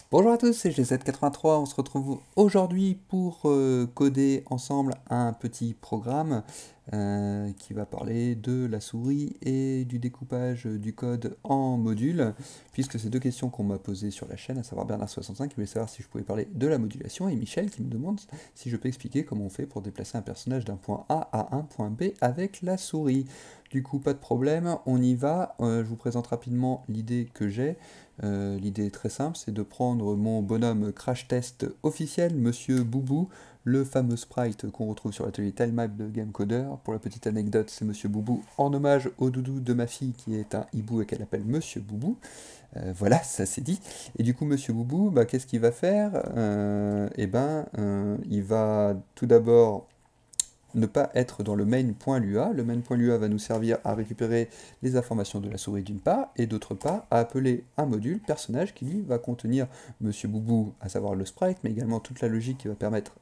Bonjour à tous, c'est GZ83, on se retrouve aujourd'hui pour coder ensemble un petit programme qui va parler de la souris et du découpage du code en modules, puisque c'est deux questions qu'on m'a posées sur la chaîne, à savoir Bernard65 qui voulait savoir si je pouvais parler de la modulation, et Michel qui me demande si je peux expliquer comment on fait pour déplacer un personnage d'un point A à un point B avec la souris. Du coup, pas de problème, on y va. Je vous présente rapidement l'idée que j'ai. L'idée est très simple, c'est de prendre mon bonhomme crash test officiel, Monsieur Boubou, le fameux sprite qu'on retrouve sur l'atelier Tilemap de Gamecoder. Pour la petite anecdote, c'est Monsieur Boubou en hommage au doudou de ma fille qui est un hibou et qu'elle appelle Monsieur Boubou. Voilà, ça c'est dit. Et du coup, Monsieur Boubou, bah, qu'est-ce qu'il va faire? Il va tout d'abord ne pas être dans le main.lua. Le main.lua va nous servir à récupérer les informations de la souris d'une part, et d'autre part à appeler un module personnage qui lui va contenir Monsieur Boubou, à savoir le sprite, mais également toute la logique qui va permettre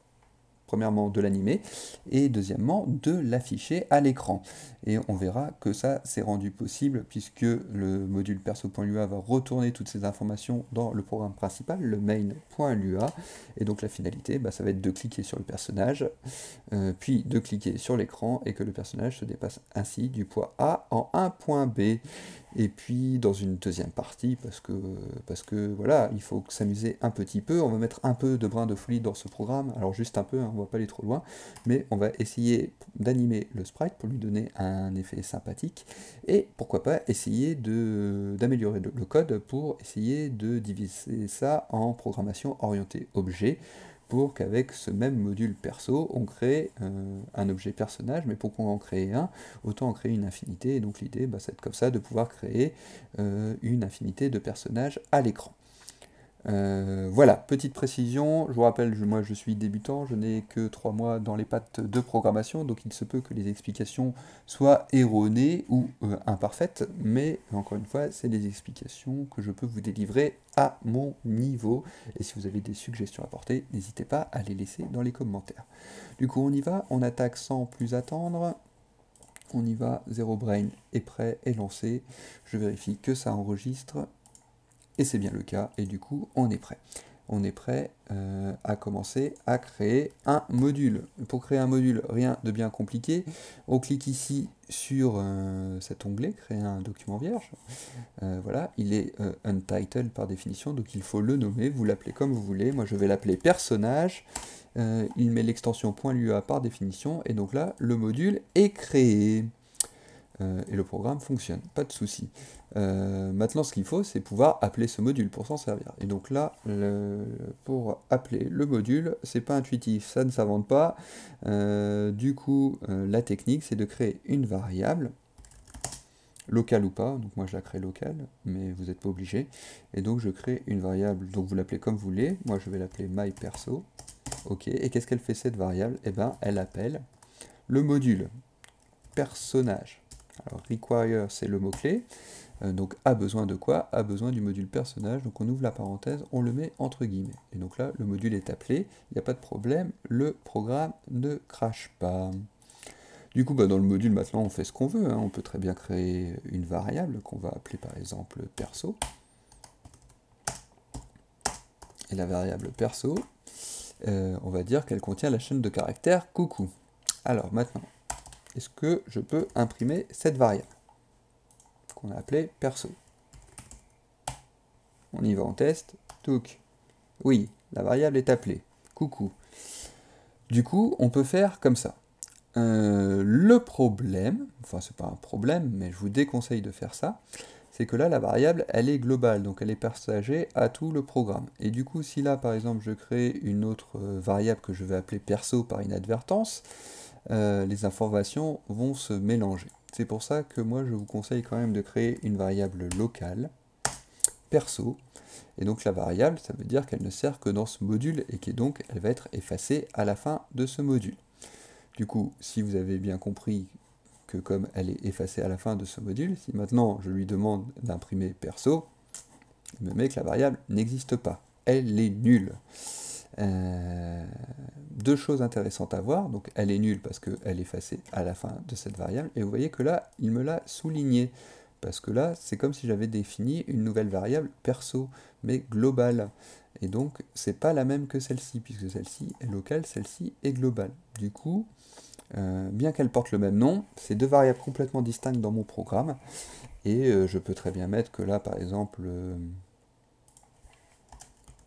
premièrement de l'animer, et deuxièmement de l'afficher à l'écran. Et on verra que ça c'est rendu possible puisque le module perso.lua va retourner toutes ces informations dans le programme principal, le main.lua, et donc la finalité, ça va être de cliquer sur le personnage, puis de cliquer sur l'écran, et que le personnage se dépasse ainsi du point A en un point B. Et puis dans une deuxième partie, parce que voilà, il faut s'amuser un petit peu, on va mettre un peu de brin de folie dans ce programme, alors juste un peu, hein, on va pas aller trop loin, mais on va essayer d'animer le sprite pour lui donner un effet sympathique, et pourquoi pas essayer d'améliorer le code pour essayer de diviser ça en programmation orientée objet, pour qu'avec ce même module perso, on crée un objet personnage, mais pour qu'on en crée un, autant en créer une infinité, et donc l'idée, c'est comme ça de pouvoir créer une infinité de personnages à l'écran. Voilà, petite précision, je vous rappelle, moi je suis débutant, je n'ai que 3 mois dans les pattes de programmation, donc il se peut que les explications soient erronées ou imparfaites, mais encore une fois, c'est des explications que je peux vous délivrer à mon niveau, et si vous avez des suggestions à apporter, n'hésitez pas à les laisser dans les commentaires. Du coup on y va, on attaque sans plus attendre. On y va, Zero Brain est prêt et lancé. Je vérifie que ça enregistre. Et c'est bien le cas. Et du coup, on est prêt. On est prêt à commencer à créer un module. Pour créer un module, rien de bien compliqué. On clique ici sur cet onglet, créer un document vierge. Voilà, il est untitled par définition, donc il faut le nommer. Vous l'appelez comme vous voulez. Moi, je vais l'appeler personnage. Il met l'extension .lua par définition. Et donc là, le module est créé. Et le programme fonctionne, pas de souci. Maintenant, ce qu'il faut, c'est pouvoir appeler ce module pour s'en servir. Et donc là, pour appeler le module, c'est pas intuitif, ça ne s'invente pas. La technique, c'est de créer une variable, locale ou pas, donc moi je la crée locale, mais vous n'êtes pas obligé. Et donc je crée une variable, donc vous l'appelez comme vous voulez, moi je vais l'appeler myPerso. Ok, et qu'est-ce qu'elle fait cette variable? Eh bien, elle appelle le module personnage. Alors require, c'est le mot-clé. Donc a besoin de quoi? A besoin du module personnage. Donc on ouvre la parenthèse, on le met entre guillemets. Et donc là, le module est appelé, il n'y a pas de problème, le programme ne crache pas. Du coup, dans le module, maintenant, on fait ce qu'on veut, hein. On peut très bien créer une variable qu'on va appeler par exemple perso. Et la variable perso, on va dire qu'elle contient la chaîne de caractères coucou. Alors maintenant, est-ce que je peux imprimer cette variable qu'on a appelée perso? On y va en test. Touc. Oui, la variable est appelée. Coucou. Du coup, on peut faire comme ça. Le problème, enfin c'est pas un problème, mais je vous déconseille de faire ça, c'est que là la variable elle est globale, donc elle est partagée à tout le programme. Et du coup, si là par exemple je crée une autre variable que je vais appeler perso par inadvertance, les informations vont se mélanger. C'est pour ça que moi je vous conseille quand même de créer une variable locale, perso, et donc la variable, ça veut dire qu'elle ne sert que dans ce module et que donc elle va être effacée à la fin de ce module. Du coup, si vous avez bien compris que comme elle est effacée à la fin de ce module, si maintenant je lui demande d'imprimer perso, il me met que la variable n'existe pas. Elle est nulle. Deux choses intéressantes à voir, donc elle est nulle parce qu'elle est effacée à la fin de cette variable, et vous voyez que là, il me l'a souligné. Parce que là, c'est comme si j'avais défini une nouvelle variable perso, mais globale. Et donc, c'est pas la même que celle-ci, puisque celle-ci est locale, celle-ci est globale. Du coup, bien qu'elles portent le même nom, c'est deux variables complètement distinctes dans mon programme. Et je peux très bien mettre que là, par exemple,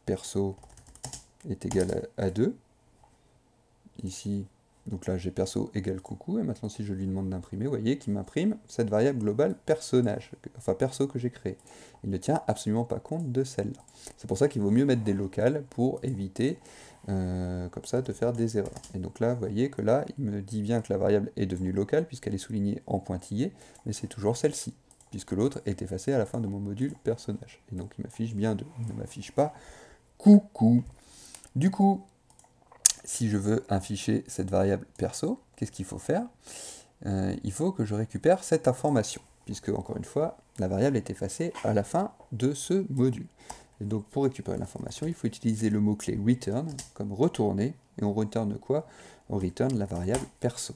perso est égal à 2. Ici, donc là, j'ai perso égale coucou. Et maintenant, si je lui demande d'imprimer, vous voyez qu'il m'imprime cette variable globale personnage, enfin perso que j'ai créé. Il ne tient absolument pas compte de celle-là. C'est pour ça qu'il vaut mieux mettre des locales pour éviter, comme ça, de faire des erreurs. Et donc là, vous voyez que là, il me dit bien que la variable est devenue locale, puisqu'elle est soulignée en pointillé, mais c'est toujours celle-ci, puisque l'autre est effacée à la fin de mon module personnage. Et donc il m'affiche bien 2, il ne m'affiche pas coucou. Du coup, si je veux afficher cette variable perso, qu'est-ce qu'il faut faire? Il faut que je récupère cette information, puisque, encore une fois, la variable est effacée à la fin de ce module. Et donc, pour récupérer l'information, il faut utiliser le mot-clé return, comme retourner, et on returne quoi? On return la variable perso.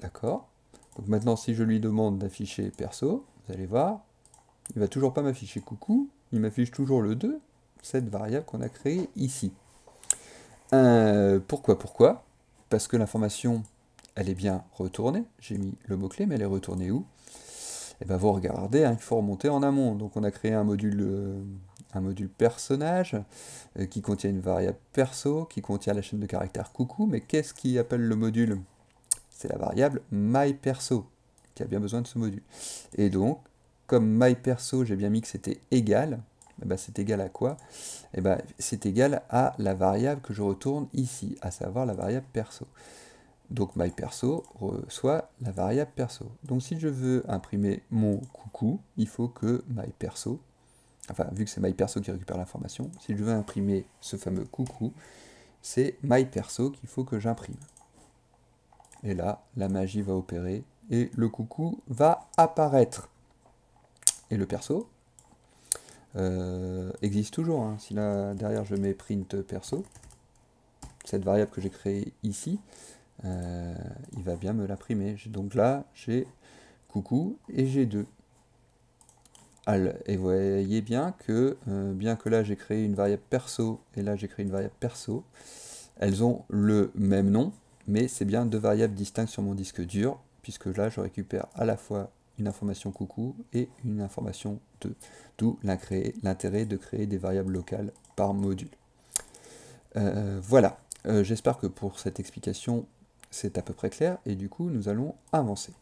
D'accord? Donc maintenant, si je lui demande d'afficher perso, vous allez voir, il va toujours pas m'afficher coucou, il m'affiche toujours le 2, cette variable qu'on a créée ici. Pourquoi? Parce que l'information, elle est bien retournée. J'ai mis le mot-clé, mais elle est retournée où? Et bien vous regardez, hein, il faut remonter en amont. Donc on a créé un module personnage qui contient une variable perso, qui contient la chaîne de caractères coucou. Mais qu'est-ce qui appelle le module? C'est la variable myPerso qui a bien besoin de ce module. Et donc, comme myPerso, j'ai bien mis que c'était égal, eh ben c'est égal à quoi? Eh ben, c'est égal à la variable que je retourne ici, à savoir la variable perso. Donc myPerso reçoit la variable perso. Donc si je veux imprimer mon coucou, il faut que myPerso, enfin vu que c'est myPerso qui récupère l'information, si je veux imprimer ce fameux coucou, c'est myPerso qu'il faut que j'imprime. Et là, la magie va opérer et le coucou va apparaître. Et le perso existe toujours. Hein. Si là, derrière, je mets print perso, cette variable que j'ai créée ici, il va bien me l'imprimer. Donc là, j'ai coucou et j'ai 2. Et vous voyez bien que là, j'ai créé une variable perso et là, j'ai créé une variable perso, elles ont le même nom, mais c'est bien deux variables distinctes sur mon disque dur, puisque là, je récupère à la fois une information coucou et une information 2. D'où l'intérêt de créer des variables locales par module. Voilà, j'espère que pour cette explication, c'est à peu près clair, et du coup, nous allons avancer.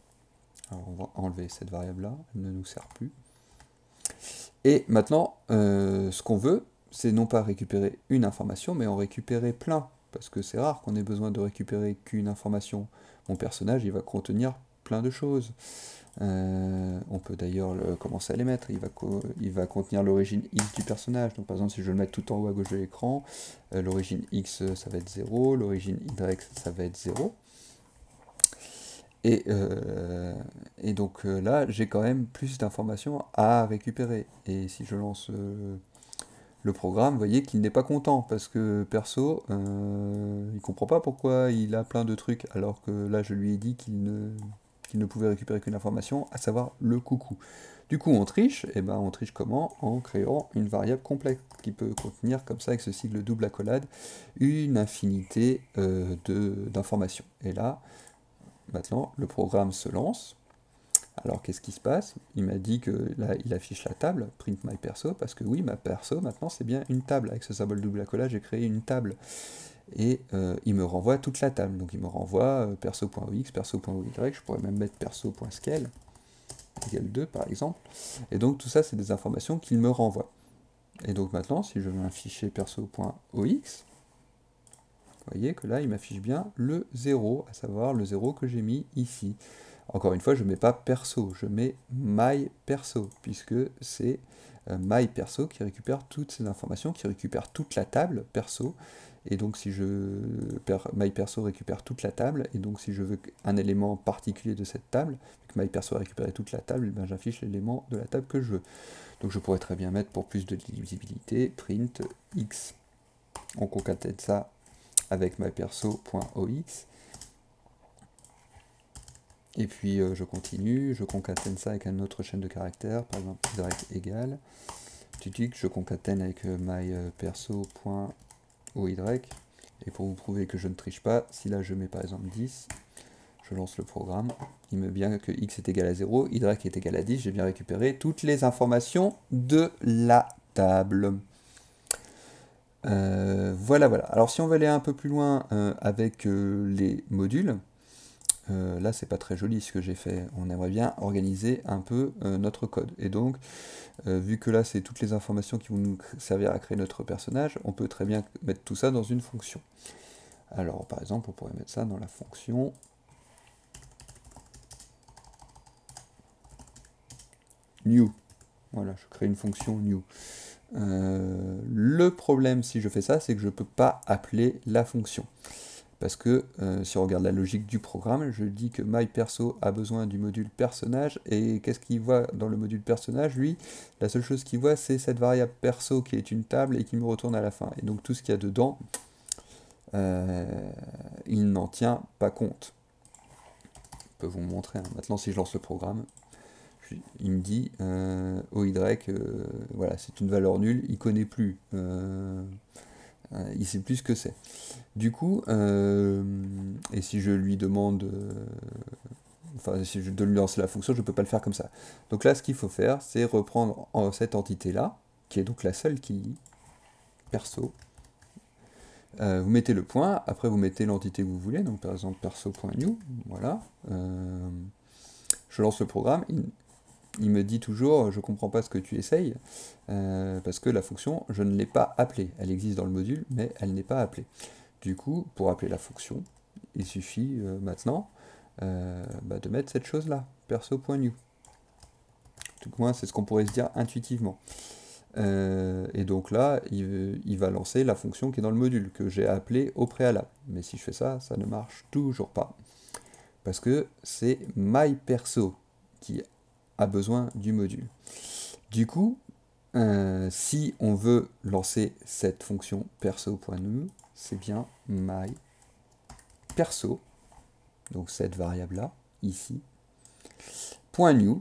Alors, on va enlever cette variable-là, elle ne nous sert plus. Et maintenant, ce qu'on veut, c'est non pas récupérer une information, mais en récupérer plein, parce que c'est rare qu'on ait besoin de récupérer qu'une information. Mon personnage, il va contenir plein de choses. On peut d'ailleurs commencer à les mettre. Il va contenir l'origine X du personnage. Donc par exemple, si je le mets tout en haut à gauche de l'écran, l'origine X, ça va être 0, l'origine Y, ça va être 0. Et donc là, j'ai quand même plus d'informations à récupérer. Et si je lance le programme, vous voyez qu'il n'est pas content, parce que perso, il comprend pas pourquoi il a plein de trucs, alors que là, je lui ai dit qu'il ne pouvait récupérer qu'une information, à savoir le coucou. Du coup, on triche, et ben on triche comment? En créant une variable complexe qui peut contenir, comme ça, avec ce sigle double accolade, une infinité d'informations. Et là, maintenant, le programme se lance. Alors, qu'est-ce qui se passe? Il m'a dit que là, il affiche la table, print my perso, parce que oui, ma perso, maintenant, c'est bien une table. Avec ce symbole double accolade, j'ai créé une table. Et il me renvoie toute la table. Donc, il me renvoie perso.ox, perso.oy. Je pourrais même mettre perso.scale, égale 2, par exemple. Et donc, tout ça, c'est des informations qu'il me renvoie. Et donc, maintenant, si je veux afficher perso.ox, vous voyez que là, il m'affiche bien le 0, à savoir le 0 que j'ai mis ici. Encore une fois, je ne mets pas perso, je mets myPerso, puisque c'est myPerso qui récupère toutes ces informations, qui récupère toute la table perso. Et donc, si myPerso récupère toute la table, et donc si je veux un élément particulier de cette table, que myPerso a récupéré toute la table, ben, j'affiche l'élément de la table que je veux. Donc, je pourrais très bien mettre, pour plus de lisibilité, print x. On concatène ça avec myperso.ox. Et puis je continue, je concatène ça avec une autre chaîne de caractères, par exemple y égale je concatène avec myperso.oy. Et pour vous prouver que je ne triche pas, si là je mets par exemple 10, je lance le programme, il me dit bien que x est égal à 0, y est égal à 10, j'ai bien récupéré toutes les informations de la table. Voilà. Alors si on veut aller un peu plus loin avec les modules, là c'est pas très joli ce que j'ai fait, on aimerait bien organiser un peu notre code. Et donc, vu que là c'est toutes les informations qui vont nous servir à créer notre personnage, on peut très bien mettre tout ça dans une fonction. Alors par exemple, on pourrait mettre ça dans la fonction new. Voilà, je crée une fonction new. Le problème si je fais ça, c'est que je ne peux pas appeler la fonction. Parce que si on regarde la logique du programme, je dis que myPerso a besoin du module personnage, et qu'est-ce qu'il voit dans le module personnage? Lui, la seule chose qu'il voit, c'est cette variable perso qui est une table et qui me retourne à la fin. Et donc tout ce qu'il y a dedans, il n'en tient pas compte. Je peux vous montrer, hein. Maintenant si je lance le programme, il me dit OY, voilà, c'est une valeur nulle, il connaît plus, il sait plus ce que c'est. Du coup, et si je lui demande, enfin si je dois lui lancer la fonction, je ne peux pas le faire comme ça. Donc là, ce qu'il faut faire, c'est reprendre cette entité-là, qui est donc la seule qui lit, perso. Vous mettez le point, après vous mettez l'entité que vous voulez, donc par exemple perso.new, voilà. Je lance le programme, il me dit toujours, je comprends pas ce que tu essayes, parce que la fonction, je ne l'ai pas appelée. Elle existe dans le module, mais elle n'est pas appelée. Du coup, pour appeler la fonction, il suffit maintenant de mettre cette chose-là, perso.new. Tout moins, c'est ce qu'on pourrait se dire intuitivement. Et donc là, il va lancer la fonction qui est dans le module, que j'ai appelée au préalable. Mais si je fais ça, ça ne marche toujours pas. Parce que c'est myPerso qui a besoin du module. Du coup, si on veut lancer cette fonction perso.new, c'est bien myPerso, donc cette variable-là, ici, .new,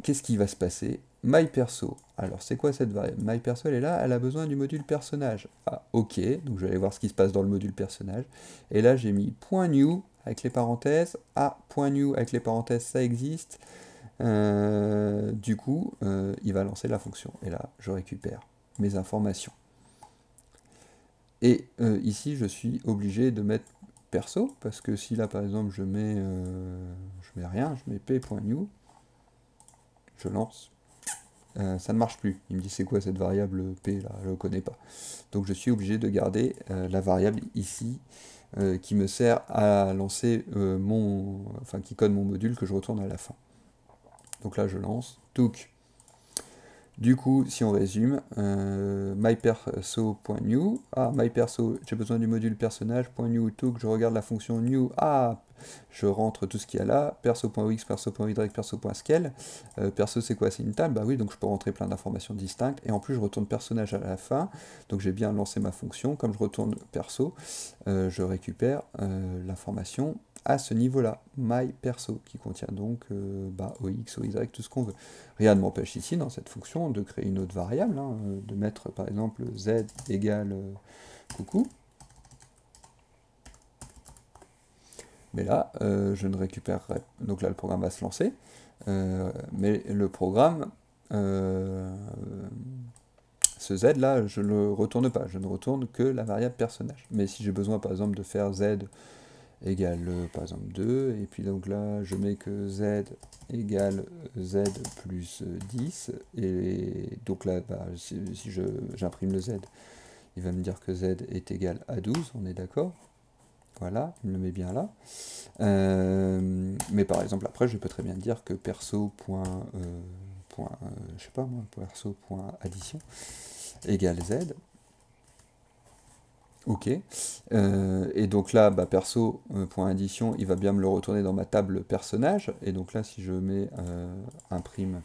qu'est-ce qui va se passer? MyPerso. Alors, c'est quoi cette variable? MyPerso, elle est là, elle a besoin du module personnage. Ah, ok, donc je vais aller voir ce qui se passe dans le module personnage. Et là, j'ai mis .new avec les parenthèses. Ah, .new avec les parenthèses, ça existe. Du coup, il va lancer la fonction. Et là, je récupère mes informations. Et ici, je suis obligé de mettre perso, parce que si là, par exemple, je mets rien, je mets p.new, je lance, ça ne marche plus. Il me dit c'est quoi cette variable p là, je ne connais pas. Donc je suis obligé de garder la variable ici qui me sert à lancer qui code mon module que je retourne à la fin. Donc là je lance, touk. Du coup, si on résume, myperso.new, myperso, j'ai besoin du module personnage.new, took, je regarde la fonction new, je rentre tout ce qu'il y a là, perso.ox, perso.y, perso.scale, perso c'est quoi? C'est une table, bah oui, donc je peux rentrer plein d'informations distinctes, et en plus je retourne personnage à la fin, donc j'ai bien lancé ma fonction, comme je retourne perso, je récupère l'information à ce niveau-là, myPerso, qui contient donc OX, OY, tout ce qu'on veut. Rien ne m'empêche ici, dans cette fonction, de créer une autre variable, de mettre par exemple z égale coucou. Mais là, je ne récupérerai... Donc là, le programme va se lancer, mais le programme, ce z là, je ne le retourne pas, je ne retourne que la variable personnage. Mais si j'ai besoin par exemple de faire z égale par exemple 2, et puis donc là je mets que z égale z plus 10, et donc là si j'imprime le z, il va me dire que z est égal à 12, on est d'accord? Voilà, il me le met bien là. Mais par exemple après je peux très bien dire que perso.addition égale z. Ok, et donc là, perso.addition, il va bien me le retourner dans ma table personnage, et donc là, si je mets imprime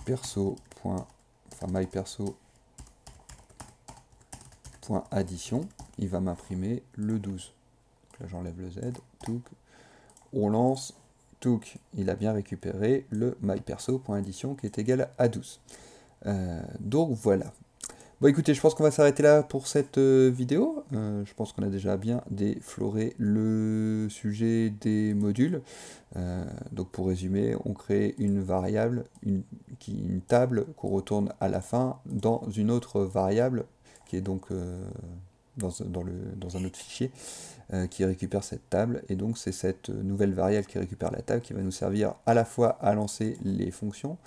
myperso.addition, il va m'imprimer le 12. Donc là, j'enlève le z, touk, on lance, touk, il a bien récupéré le myperso.addition qui est égal à 12. Donc voilà. Bon écoutez, je pense qu'on va s'arrêter là pour cette vidéo. Je pense qu'on a déjà bien défloré le sujet des modules. Donc pour résumer, on crée une variable, une table qu'on retourne à la fin dans une autre variable qui est donc dans un autre fichier qui récupère cette table. Et donc c'est cette nouvelle variable qui récupère la table qui va nous servir à la fois à lancer les fonctions.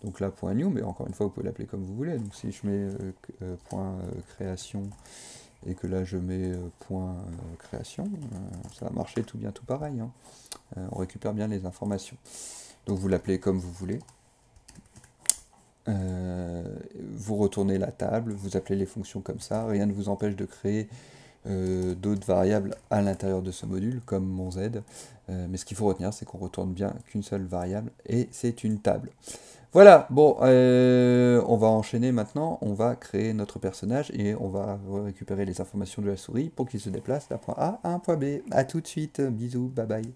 Donc là, point .new, mais encore une fois, vous pouvez l'appeler comme vous voulez. Donc si je mets point création et que là je mets point création, ça va marcher tout bien tout pareil, hein. On récupère bien les informations. Donc vous l'appelez comme vous voulez. Vous retournez la table, vous appelez les fonctions comme ça. Rien ne vous empêche de créer d'autres variables à l'intérieur de ce module, comme mon z. Mais ce qu'il faut retenir, c'est qu'on retourne bien qu'une seule variable, et c'est une table. Voilà, bon, on va enchaîner maintenant, on va créer notre personnage, et on va récupérer les informations de la souris pour qu'il se déplace d'un point A à un point B. A tout de suite, bisous, bye bye.